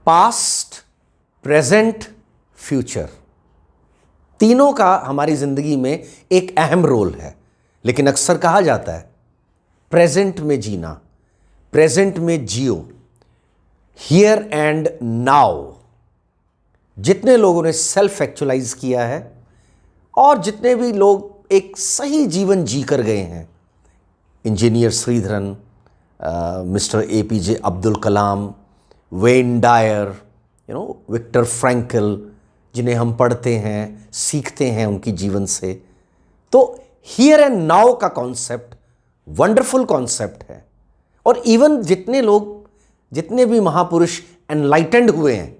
Past, present, future, तीनों का हमारी जिंदगी में एक अहम रोल है। लेकिन अक्सर कहा जाता है प्रेजेंट में जीना, प्रेजेंट में जियो, हियर एंड नाउ। जितने लोगों ने सेल्फ एक्चुअलाइज किया है और जितने भी लोग एक सही जीवन जी कर गए हैं, engineer Sreedharan, mister APJ Abdul Kalam, Wayne Dyer, Victor Frankl, जिन्हें हम पढ़ते हैं, सीखते हैं उनकी जीवन से, तो हियर एंड नाउ का कॉन्सेप्ट वंडरफुल कॉन्सेप्ट है। और इवन जितने भी महापुरुष एनलाइटेंड हुए हैं,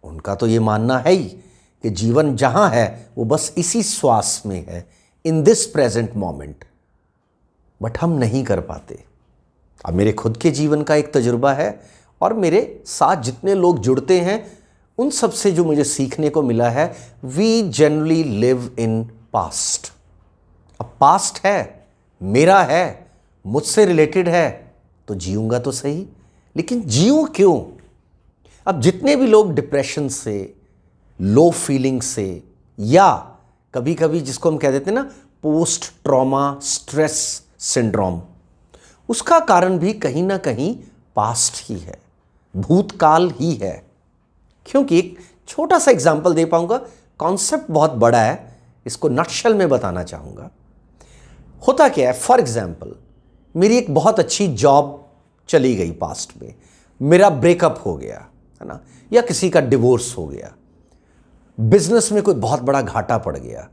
उनका तो ये मानना है ही कि जीवन जहां है वो बस इसी श्वास में है, in this present moment. But हम नहीं कर पाते। अब मेरे खुद के जीवन का एक तजुर्बा है और मेरे साथ जितने लोग जुड़ते हैं उन सब से जो मुझे सीखने को मिला है, we generally live in past. अब पास्ट है, मेरा है, मुझसे रिलेटेड है, तो जीऊंगा तो सही, लेकिन जीऊं क्यों? अब जितने भी लोग डिप्रेशन से, लो फीलिंग से, या कभी कभी जिसको हम कह देते हैं ना पोस्ट ट्रॉमा स्ट्रेस सिंड्रोम, उसका कारण भी कहीं ना कहीं पास्ट ही है, भूतकाल ही है। क्योंकि एक छोटा सा एग्जाम्पल दे पाऊंगा, कॉन्सेप्ट बहुत बड़ा है, इसको नटशल में बताना चाहूंगा। होता क्या है, फॉर एग्जाम्पल मेरी एक बहुत अच्छी जॉब चली गई पास्ट में, मेरा ब्रेकअप हो गया है ना, या किसी का डिवोर्स हो गया, बिजनेस में कोई बहुत बड़ा घाटा पड़ गया,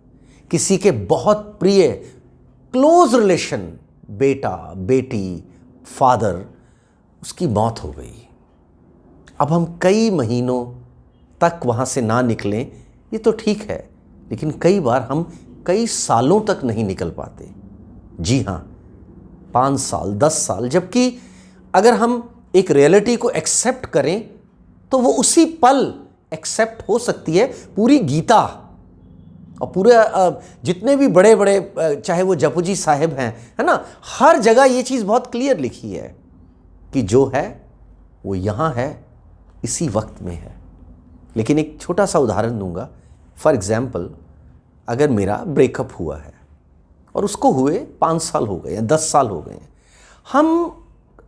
किसी के बहुत प्रिय क्लोज रिलेशन, बेटा, बेटी, फादर, उसकी मौत हो गई। अब हम कई महीनों तक वहाँ से ना निकलें, ये तो ठीक है, लेकिन कई बार हम कई सालों तक नहीं निकल पाते। जी हाँ, 5 साल, 10 साल, जबकि अगर हम एक रियलिटी को एक्सेप्ट करें तो वो उसी पल एक्सेप्ट हो सकती है। पूरी गीता और पूरे जितने भी बड़े बड़े, चाहे वो जपुजी साहिब हैं, है ना, हर जगह ये चीज़ बहुत क्लियर लिखी है कि जो है वो यहाँ है, इसी वक्त में है। लेकिन एक छोटा सा उदाहरण दूंगा। फॉर एग्जाम्पल, अगर मेरा ब्रेकअप हुआ है और उसको हुए 5 साल हो गए या 10 साल हो गए हैं, हम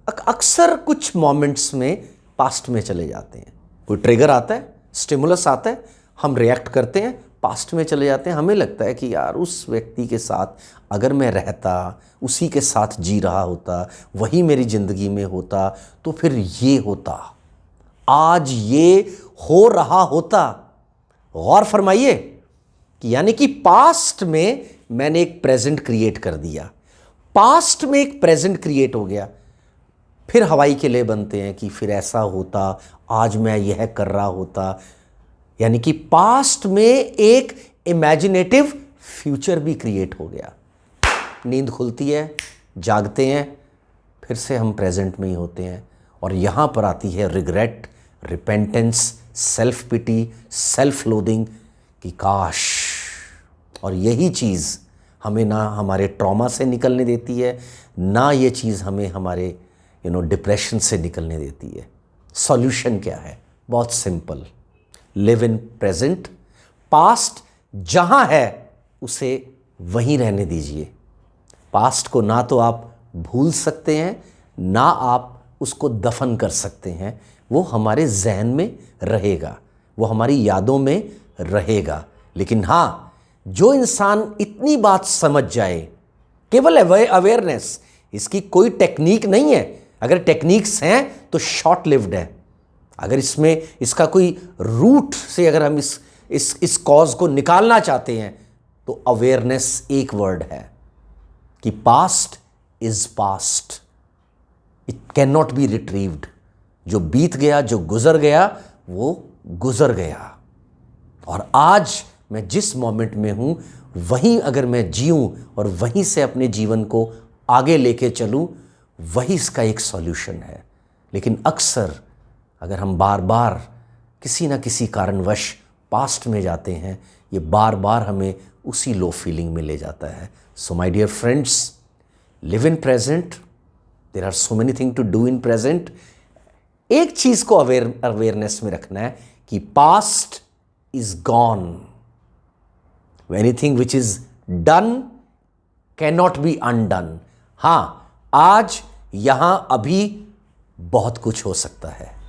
अक्सर कुछ मोमेंट्स में पास्ट में चले जाते हैं। कोई ट्रिगर आता है, स्टिमुलस आता है, हम रिएक्ट करते हैं, पास्ट में चले जाते हैं। हमें लगता है कि यार उस व्यक्ति के साथ अगर मैं रहता, उसी के साथ जी रहा होता, वही मेरी ज़िंदगी में होता, तो फिर ये होता, आज ये हो रहा होता। गौर फरमाइए कि यानी कि पास्ट में मैंने एक प्रेजेंट क्रिएट कर दिया, पास्ट में एक प्रेजेंट क्रिएट हो गया। फिर हवाई के लिए बनते हैं कि फिर ऐसा होता, आज मैं यह कर रहा होता। यानी कि पास्ट में एक इमेजिनेटिव फ्यूचर भी क्रिएट हो गया। नींद खुलती है, जागते हैं, फिर से हम प्रेजेंट में ही होते हैं। और यहाँ पर आती है regret, repentance, self pity, self loathing कि काश। और यही चीज़ हमें ना हमारे ट्रॉमा से निकलने देती है, ना ये चीज़ हमें हमारे डिप्रेशन से निकलने देती है। सॉल्यूशन क्या है? बहुत simple, live in present. Past जहाँ है उसे वहीं रहने दीजिए। पास्ट को ना तो आप भूल सकते हैं, ना आप उसको दफन कर सकते हैं। वो हमारे जहन में रहेगा, वो हमारी यादों में रहेगा। लेकिन हाँ, जो इंसान इतनी बात समझ जाए, केवल अवेयरनेस, इसकी कोई टेक्निक नहीं है। अगर टेक्निक्स हैं तो शॉर्ट लिव्ड है। अगर इसका कोई रूट से अगर हम इस कॉज को निकालना चाहते हैं तो अवेयरनेस एक वर्ड है कि past is past, it can not B retrieved. जो बीत गया, जो गुजर गया, वो गुजर गया। और आज मैं जिस मोमेंट में हूं, वहीं अगर मैं जीऊं और वहीं से अपने जीवन को आगे लेके चलूं, वही इसका एक सॉल्यूशन है। लेकिन अक्सर अगर हम बार बार किसी ना किसी कारणवश पास्ट में जाते हैं, ये बार बार हमें उसी लो फीलिंग में ले जाता है। So my dear friends, live in present. There are so many thing to do in present. एक चीज को अवेयरनेस में रखना है कि past is gone, anything which is done can not be undone. हां, आज यहां अभी बहुत कुछ हो सकता है।